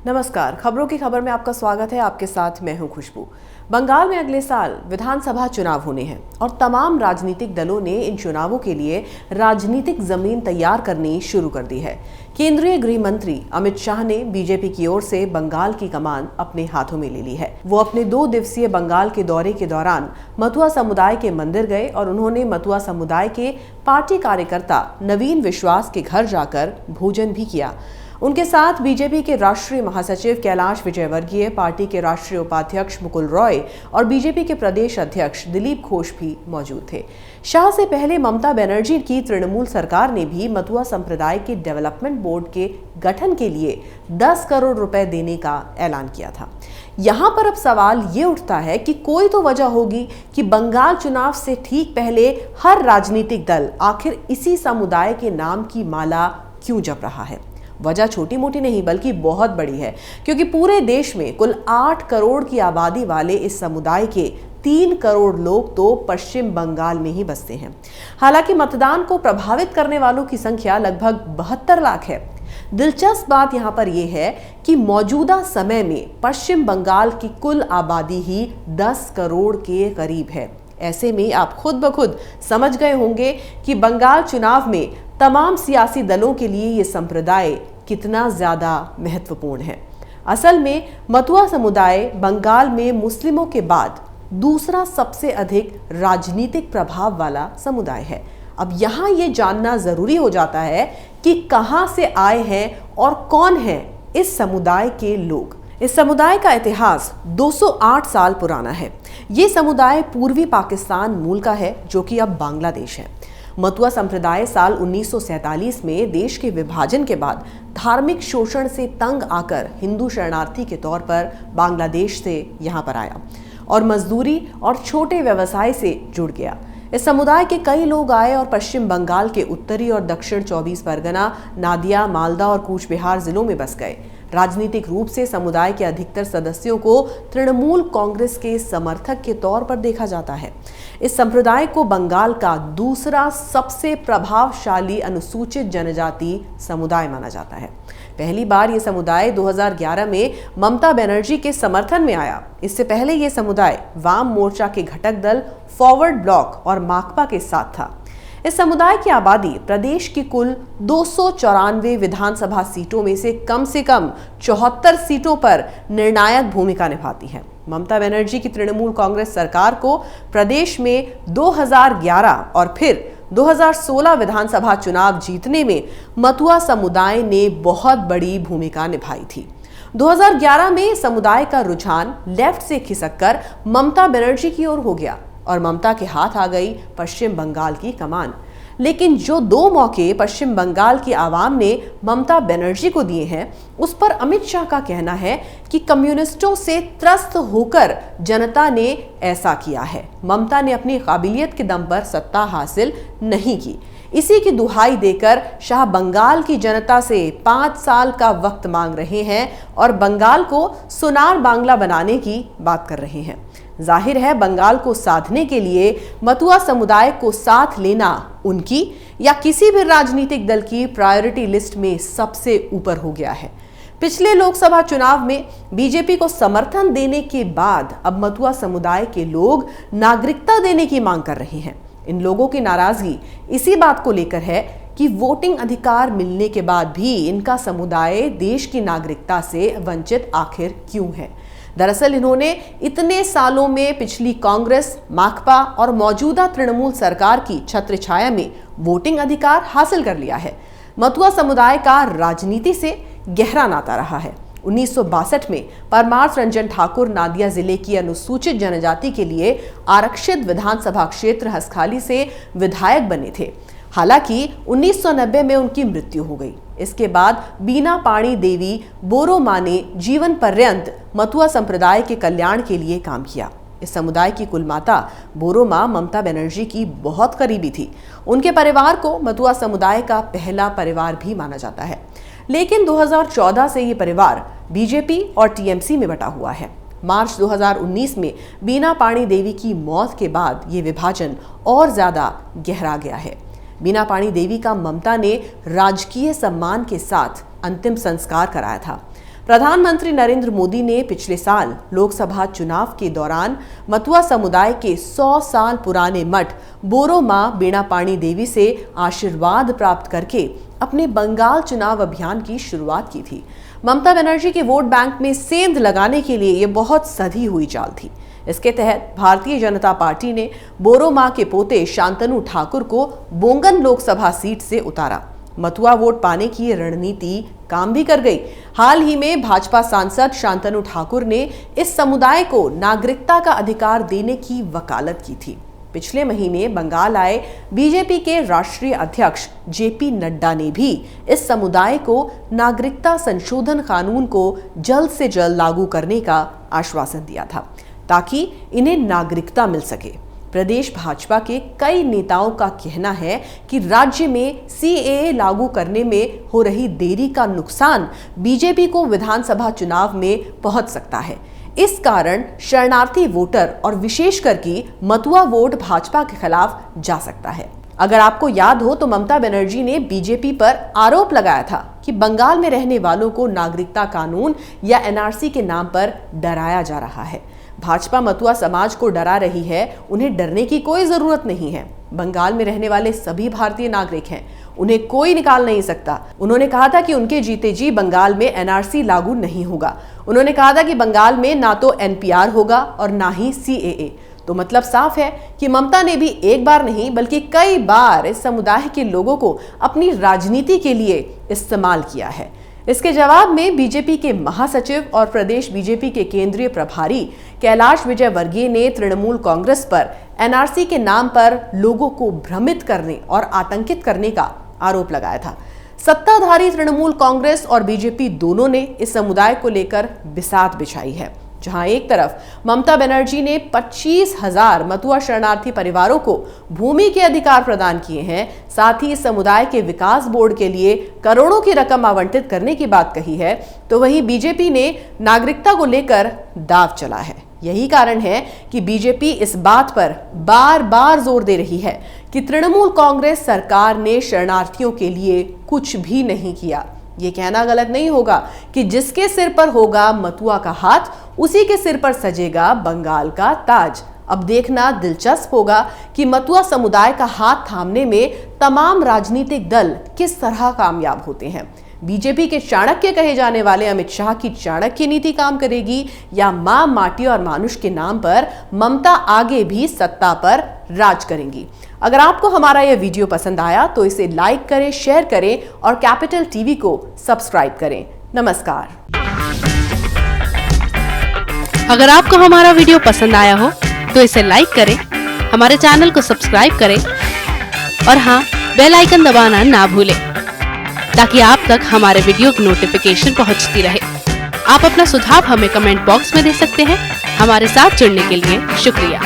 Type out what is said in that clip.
नमस्कार, खबरों की खबर में आपका स्वागत है। आपके साथ मैं हूं खुशबू। बंगाल में अगले साल विधानसभा चुनाव होने हैं और तमाम राजनीतिक दलों ने इन चुनावों के लिए राजनीतिक जमीन तैयार करनी शुरू कर दी है। केंद्रीय गृह मंत्री अमित शाह ने बीजेपी की ओर से बंगाल की कमान अपने हाथों में ले ली है। वो अपने 2 दिवसीय बंगाल के दौरे के दौरान मतुआ समुदाय के मंदिर गए और उन्होंने मतुआ समुदाय के पार्टी कार्यकर्ता नवीन विश्वास के घर जाकर भोजन भी किया। उनके साथ बीजेपी के राष्ट्रीय महासचिव कैलाश विजयवर्गीय, पार्टी के राष्ट्रीय उपाध्यक्ष मुकुल रॉय और बीजेपी के प्रदेश अध्यक्ष दिलीप घोष भी मौजूद थे। शाह से पहले ममता बनर्जी की तृणमूल सरकार ने भी मतुआ संप्रदाय के डेवलपमेंट बोर्ड के गठन के लिए 10 करोड़ रुपए देने का ऐलान किया था। यहाँ पर अब सवाल ये उठता है कि कोई तो वजह होगी कि बंगाल चुनाव से ठीक पहले हर राजनीतिक दल आखिर इसी समुदाय के नाम की माला क्यों जप रहा है। वजह छोटी मोटी नहीं बल्कि बहुत बड़ी है, क्योंकि पूरे देश में कुल 8 करोड़ की आबादी वाले इस समुदाय के 3 करोड़ लोग तो पश्चिम बंगाल में ही बसते हैं। हालांकि मतदान को प्रभावित करने वालों की संख्या लगभग 72 लाख है। दिलचस्प बात यहाँ पर यह है कि मौजूदा समय में पश्चिम बंगाल की कुल आबादी ही 10 करोड़ के करीब है। ऐसे में आप खुद ब खुद समझ गए होंगे कि बंगाल चुनाव में तमाम सियासी दलों के लिए ये संप्रदाय कितना ज्यादा महत्वपूर्ण है। असल में मतुआ समुदाय बंगाल में मुस्लिमों के बाद दूसरा सबसे अधिक राजनीतिक प्रभाव वाला समुदाय है। अब यहाँ ये जानना जरूरी हो जाता है कि कहाँ से आए हैं और कौन है इस समुदाय के लोग। इस समुदाय का इतिहास 208 साल पुराना है। ये समुदाय पूर्वी पाकिस्तान मूल का है, जो कि अब बांग्लादेश है। मतुआ संप्रदाय साल 1947 में देश के विभाजन के बाद धार्मिक शोषण से तंग आकर हिंदू शरणार्थी के तौर पर बांग्लादेश से यहाँ पर आया और मजदूरी और छोटे व्यवसाय से जुड़ गया। इस समुदाय के कई लोग आए और पश्चिम बंगाल के उत्तरी और दक्षिण 24 परगना, नादिया, मालदा और कूच बिहार जिलों में बस गए। राजनीतिक रूप से समुदाय के अधिकतर सदस्यों को तृणमूल कांग्रेस के समर्थक के तौर पर देखा जाता है। इस संप्रदाय को बंगाल का दूसरा सबसे प्रभावशाली अनुसूचित जनजाति समुदाय माना जाता है। पहली बार ये समुदाय 2011 में ममता बनर्जी के समर्थन में आया। इससे पहले ये समुदाय वाम मोर्चा के घटक दल फॉरवर्ड ब्लॉक और माकपा के साथ था। इस समुदाय की आबादी प्रदेश की कुल 294 विधानसभा सीटों में से कम 74 सीटों पर निर्णायक भूमिका निभाती है। ममता बनर्जी की तृणमूल कांग्रेस सरकार को प्रदेश में 2011 और फिर 2016 विधानसभा चुनाव जीतने में मतुआ समुदाय ने बहुत बड़ी भूमिका निभाई थी। 2011 में समुदाय का रुझान लेफ्ट से खिसककर ममता बनर्जी की ओर हो गया और ममता के हाथ आ गई पश्चिम बंगाल की कमान। लेकिन जो 2 मौके पश्चिम बंगाल की आवाम ने ममता बनर्जी को दिए हैं, उस पर अमित शाह का कहना है कि कम्युनिस्टों से त्रस्त होकर जनता ने ऐसा किया है। ममता ने अपनी काबिलियत के दम पर सत्ता हासिल नहीं की। इसी की दुहाई देकर शाह बंगाल की जनता से 5 साल का वक्त मांग रहे हैं और बंगाल को सोनार बांग्ला बनाने की बात कर रहे हैं। जाहिर है बंगाल को साधने के लिए मतुआ समुदाय को साथ लेना उनकी या किसी भी राजनीतिक दल की प्रायोरिटी लिस्ट में सबसे ऊपर हो गया है। पिछले लोकसभा चुनाव में बीजेपी को समर्थन देने के बाद अब मतुआ समुदाय के लोग नागरिकता देने की मांग कर रहे हैं। इन लोगों की नाराजगी इसी बात को लेकर है कि वोटिंग अधिकार मिलने के बाद भी इनका समुदाय देश की नागरिकता से वंचित आखिर क्यों है। दरअसल इन्होंने इतने सालों में पिछली कांग्रेस, माकपा और मौजूदा तृणमूल सरकार की छत्र छाया में वोटिंग अधिकार हासिल कर लिया है। मतुआ समुदाय का राजनीति से गहरा नाता रहा है। 1962 में परमार्थ रंजन ठाकुर नादिया जिले की अनुसूचित जनजाति के लिए आरक्षित विधानसभा क्षेत्र हसखाली से विधायक बने थे। हालांकि 1990 में उनकी मृत्यु हो गई। इसके बाद बीना पाणी देवी बोरो मां ने जीवन पर्यंत मतुआ संप्रदाय के कल्याण के लिए काम किया। इस समुदाय की कुलमाता बोरो मां ममता बनर्जी की बहुत करीबी थी। उनके परिवार को मतुआ समुदाय का पहला परिवार भी माना जाता है। लेकिन 2014 से ये परिवार बीजेपी और टीएमसी में बटा हुआ है। मार्च 2019 में बीना पाणी देवी की मौत के बाद ये विभाजन और ज्यादा गहरा गया है। बीना पाणी देवी का ममता ने राजकीय सम्मान के साथ अंतिम संस्कार कराया था। प्रधानमंत्री नरेंद्र मोदी ने पिछले साल लोकसभा चुनाव के दौरान मतुआ समुदाय के 100 साल पुराने मठ बोरो मां बीणापाणी देवी से आशीर्वाद प्राप्त करके अपने बंगाल चुनाव अभियान की शुरुआत की थी। ममता बनर्जी के वोट बैंक में सेंध लगाने के लिए ये बहुत सधी हुई चाल थी। इसके तहत भारतीय जनता पार्टी ने बोरो मां के पोते शांतनु ठाकुर को बोंगन लोकसभा सीट से उतारा। मतुआ वोट पाने की रणनीति काम भी कर गई। हाल ही में भाजपा सांसद शांतनु ठाकुर ने इस समुदाय को नागरिकता का अधिकार देने की वकालत की थी। पिछले महीने बंगाल आए बीजेपी के राष्ट्रीय अध्यक्ष जेपी नड्डा ने भी इस समुदाय को नागरिकता संशोधन कानून को जल्द से जल्द लागू करने का आश्वासन दिया था, ताकि इन्हें नागरिकता मिल सके। प्रदेश भाजपा के कई नेताओं का कहना है कि राज्य में सीएए लागू करने में हो रही देरी का नुकसान बीजेपी को विधानसभा चुनाव में पहुंच सकता है। इस कारण शरणार्थी वोटर और विशेषकर की मतुआ वोट भाजपा के खिलाफ जा सकता है। अगर आपको याद हो तो ममता बनर्जी ने बीजेपी पर आरोप लगाया था कि बंगाल में रहने वालों को नागरिकता कानून या एनआरसी के नाम पर डराया जा रहा है। भाजपा मतुआ समाज को डरा रही है, उन्हें डरने की कोई जरूरत नहीं है। बंगाल में रहने वाले सभी भारतीय नागरिक हैं, उन्हें कोई निकाल नहीं सकता। उन्होंने कहा था कि उनके जीते जी बंगाल में एनआरसी लागू नहीं होगा। उन्होंने कहा था कि बंगाल में ना तो एनपीआर होगा और ना ही सीएए। तो मतलब साफ है कि ममता ने भी एक बार नहीं बल्कि कई बार इस समुदाय के लोगों को अपनी राजनीति के लिए इस्तेमाल किया है। इसके जवाब में बीजेपी के महासचिव और प्रदेश बीजेपी के केंद्रीय प्रभारी कैलाश विजयवर्गीय ने तृणमूल कांग्रेस पर एनआरसी के नाम पर लोगों को भ्रमित करने और आतंकित करने का आरोप लगाया था। सत्ताधारी तृणमूल कांग्रेस और बीजेपी दोनों ने इस समुदाय को लेकर बिसात बिछाई है। जहां एक तरफ ममता बनर्जी ने 25,000 मतुआ शरणार्थी परिवारों को भूमि के अधिकार प्रदान किए हैं, साथ ही समुदाय के विकास बोर्ड के लिए करोड़ों की रकम आवंटित करने की बात कही है, तो वहीं बीजेपी ने नागरिकता को लेकर दांव चला है। यही कारण है कि बीजेपी इस बात पर बार बार जोर दे रही है कि तृणमूल कांग्रेस सरकार ने शरणार्थियों के लिए कुछ भी नहीं किया। ये कहना गलत नहीं होगा कि जिसके सिर पर होगा मतुआ का हाथ, उसी के सिर पर सजेगा बंगाल का ताज। अब देखना दिलचस्प होगा कि मतुआ समुदाय का हाथ थामने में तमाम राजनीतिक दल किस तरह कामयाब होते हैं। बीजेपी के चाणक्य कहे जाने वाले अमित शाह की चाणक्य नीति काम करेगी या मां, माटी और मानुष के नाम पर ममता आगे भी सत्ता पर राज करेंगी। अगर आपको हमारा यह वीडियो पसंद आया तो इसे लाइक करें, शेयर करें और कैपिटल टीवी को सब्सक्राइब करें। नमस्कार। अगर आपको हमारा वीडियो पसंद आया हो तो इसे लाइक करें, हमारे चैनल को सब्सक्राइब करें और हाँ, बेल आइकन दबाना ना भूलें ताकि आप तक हमारे वीडियो की नोटिफिकेशन पहुंचती रहे। आप अपना सुझाव हमें कमेंट बॉक्स में दे सकते हैं। हमारे साथ जुड़ने के लिए शुक्रिया।